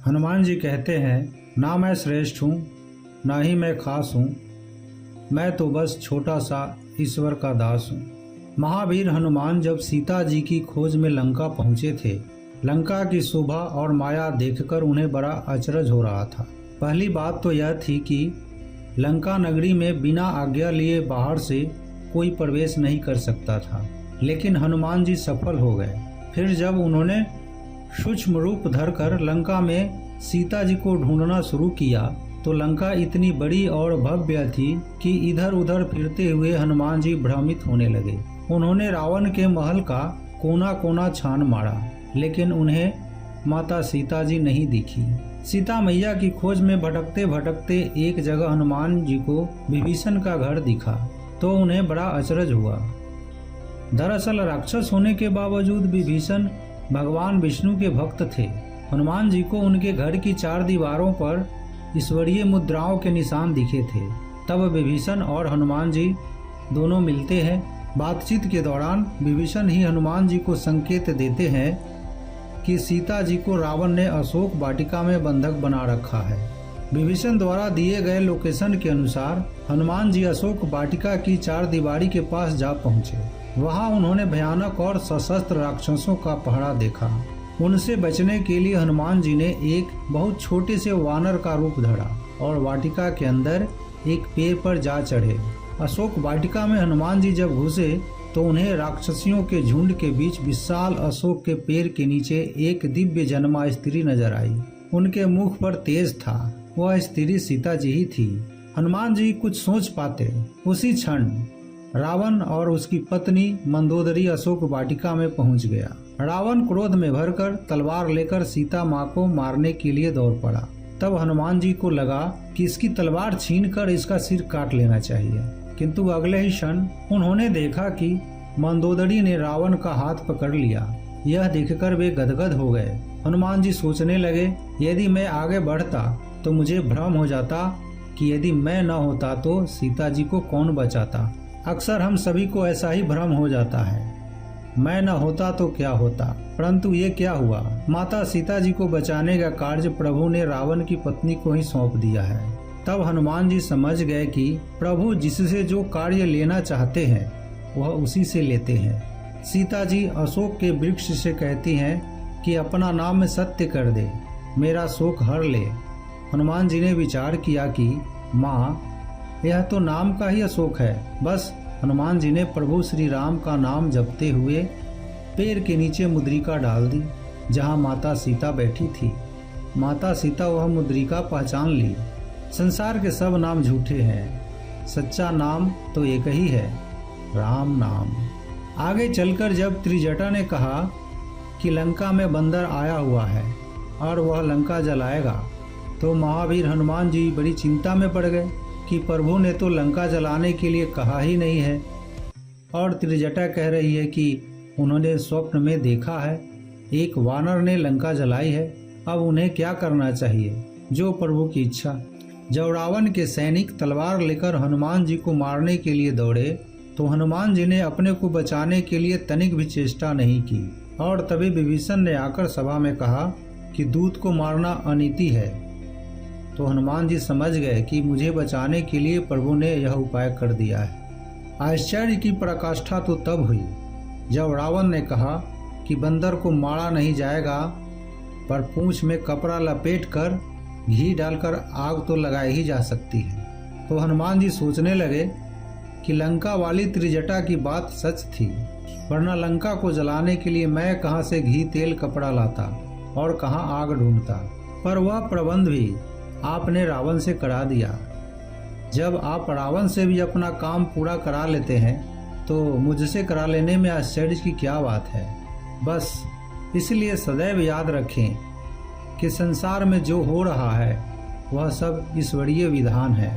हनुमान जी कहते हैं, ना मैं श्रेष्ठ हूँ, ना ही मैं खास हूँ, मैं तो बस छोटा सा ईश्वर का दास हूँ। महावीर हनुमान जब सीता जी की खोज में लंका पहुँचे थे, लंका की शोभा और माया देखकर उन्हें बड़ा अचरज हो रहा था। पहली बात तो यह थी कि लंका नगरी में बिना आज्ञा लिए बाहर से कोई प्रवेश नहीं कर सकता था, लेकिन हनुमान जी सफल हो गए। फिर जब उन्होंने सूक्ष्म रूप धरकर लंका में सीता जी को ढूंढना शुरू किया तो लंका इतनी बड़ी और भव्य थी कि इधर उधर फिरते हुए हनुमान जी भ्रमित होने लगे। उन्होंने रावण के महल का कोना कोना छान मारा, लेकिन उन्हें माता सीता जी नहीं दिखी। सीता मैया की खोज में भटकते भटकते एक जगह हनुमान जी को विभीषण का घर दिखा तो उन्हें बड़ा अचरज हुआ। दरअसल राक्षस होने के बावजूद विभीषण भगवान विष्णु के भक्त थे। हनुमान जी को उनके घर की चार दीवारों पर ईश्वरीय मुद्राओं के निशान दिखे थे। तब विभीषण और हनुमान जी दोनों मिलते हैं। बातचीत के दौरान विभीषण ही हनुमान जी को संकेत देते हैं कि सीता जी को रावण ने अशोक वाटिका में बंधक बना रखा है। विभीषण द्वारा दिए गए लोकेशन के अनुसार हनुमान जी अशोक वाटिका की चार दीवारी के पास जा पहुंचे। वहां उन्होंने भयानक और सशस्त्र राक्षसों का पहरा देखा। उनसे बचने के लिए हनुमान जी ने एक बहुत छोटे से वानर का रूप धरा और वाटिका के अंदर एक पेड़ पर जा चढ़े। अशोक वाटिका में हनुमान जी जब घुसे तो उन्हें राक्षसियों के झुंड के बीच विशाल अशोक के पेड़ के नीचे एक दिव्य जन्मा स्त्री नजर आई। उनके मुख पर तेज था। वह स्त्री सीता जी ही थी। हनुमान जी कुछ सोच पाते उसी क्षण रावण और उसकी पत्नी मंदोदरी अशोक वाटिका में पहुंच गया। रावण क्रोध में भरकर तलवार लेकर सीता माँ को मारने के लिए दौड़ पड़ा। तब हनुमान जी को लगा कि इसकी तलवार छीनकर इसका सिर काट लेना चाहिए, किंतु अगले ही क्षण उन्होंने देखा कि मंदोदरी ने रावण का हाथ पकड़ लिया। यह देखकर वे गदगद हो गए। हनुमान जी सोचने लगे, यदि मैं आगे बढ़ता तो मुझे भ्रम हो जाता कि यदि मैं न होता तो सीता जी को कौन बचाता। अक्सर हम सभी को ऐसा ही भ्रम हो जाता है, मैं न होता तो क्या होता। परंतु ये क्या हुआ, माता सीता जी को बचाने का कार्य प्रभु ने रावण की पत्नी को ही सौंप दिया है। तब हनुमान जी समझ गए कि प्रभु जिससे जो कार्य लेना चाहते हैं वह उसी से लेते हैं। सीता जी अशोक के वृक्ष से कहती हैं कि अपना नाम सत्य कर दे, मेरा शोक हर ले। हनुमान जी ने विचार किया कि माँ, यह तो नाम का ही अशोक है। बस हनुमान जी ने प्रभु श्री राम का नाम जपते हुए पेड़ के नीचे मुद्रिका डाल दी जहाँ माता सीता बैठी थी। माता सीता वह मुद्रिका पहचान ली। संसार के सब नाम झूठे हैं, सच्चा नाम तो एक ही है, राम नाम। आगे चलकर जब त्रिजटा ने कहा कि लंका में बंदर आया हुआ है और वह लंका जलाएगा, तो महावीर हनुमान जी बड़ी चिंता में पड़ गए कि प्रभु ने तो लंका जलाने के लिए कहा ही नहीं है और त्रिजटा कह रही है कि उन्होंने स्वप्न में देखा है एक वानर ने लंका जलाई है। अब उन्हें क्या करना चाहिए, जो प्रभु की इच्छा। जब रावण के सैनिक तलवार लेकर हनुमान जी को मारने के लिए दौड़े तो हनुमान जी ने अपने को बचाने के लिए तनिक भी चेष्टा नहीं की और तभी विभीषण ने आकर सभा में कहा कि दूत को मारना अनीति है। तो हनुमान जी समझ गए कि मुझे बचाने के लिए प्रभु ने यह उपाय कर दिया है। आश्चर्य की पराकाष्ठा तो तब हुई जब रावण ने कहा कि बंदर को मारा नहीं जाएगा, पर पूंछ में कपड़ा लपेटकर घी डालकर आग तो लगाई ही जा सकती है। तो हनुमान जी सोचने लगे कि लंका वाली त्रिजटा की बात सच थी, वरना लंका को जलाने के लिए मैं कहाँ से घी तेल कपड़ा लाता और कहाँ आग ढूंढता। पर वह प्रबंध भी आपने रावण से करा दिया। जब आप रावण से भी अपना काम पूरा करा लेते हैं तो मुझसे करा लेने में आश्चर्य की क्या बात है। बस इसलिए सदैव याद रखें कि संसार में जो हो रहा है वह सब ईश्वरीय विधान है।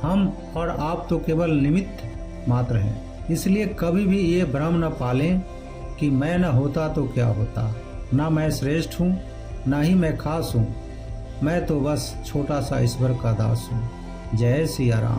हम और आप तो केवल निमित्त मात्र हैं। इसलिए कभी भी ये भ्रम न पालें कि मैं न होता तो क्या होता। ना मैं श्रेष्ठ हूँ, ना ही मैं खास हूँ, मैं तो बस छोटा सा ईश्वर का दास हूँ। जय सिया राम।